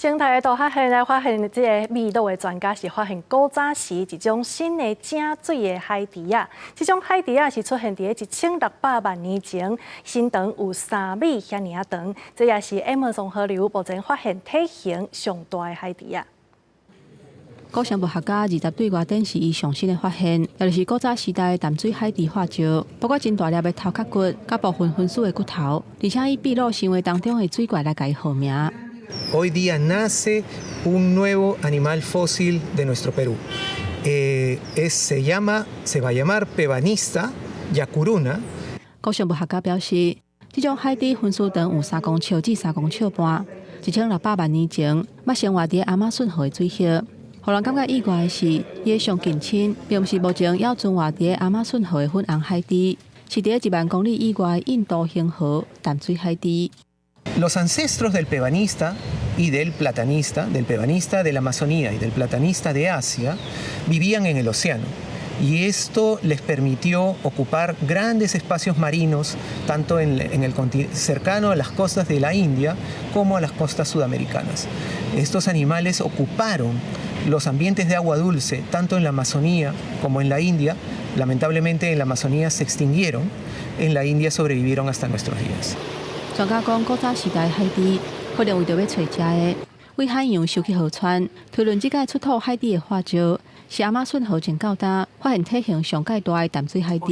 生态的大发现来发现，这个味道的专家是发现古早时一种新的正水的海猪仔。这种海猪仔是出现在1600万年前，身长有3米遐尔长。这也是 Amazon 河流目前发现体型上大的海猪仔。古生物学家20对外展示伊上新的发现，也就是古早时代的淡水海猪化石，包括真大粒的头壳骨、甲部分分属的骨头，而且以秘鲁成为当中的水怪来给伊号名。Hoy día nace un nuevo animal fósil de nuestro Perú. Se va a llamar Pevanista yacuruna. 古生物学家表示，这种海猪分属长有3公尺至3公尺半，1600万年前捌生活在亚马逊河的水域。互人感觉意外的是，伊的上近亲并不是目前要存活在亚马逊河的粉红海猪，是伫1万公里以外印度恒河淡水海猪。Los ancestros del pevanista y del pevanista de la Amazonía y del platanista de Asia, vivían en el océano. Y esto les permitió ocupar grandes espacios marinos, tanto cercano a las costas de la India como a las costas sudamericanas. Estos animales ocuparon los ambientes de agua dulce, tanto en la Amazonía como en la India. Lamentablemente en la Amazonía se extinguieron, en la India sobrevivieron hasta nuestros días. 专家讲，古早时代海猪可能为着要找食的，为海洋收起河川，推论这届出土海猪的化石是亚马逊河前较大，发现体型上介大的淡水海猪。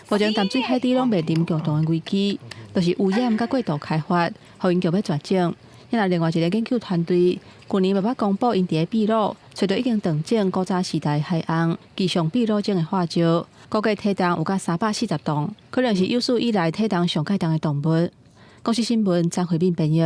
目前淡水海猪拢面临极大的危机，就是污染甲过度开发，互因就要绝种。因来另外一个研究团队，去年慢公布因伫秘鲁找到已经断种古早时代海洋继上秘鲁种的化石，估计体重有甲340吨，可能是有史以来体重上介重的动物。公司新闻张惠敏编译。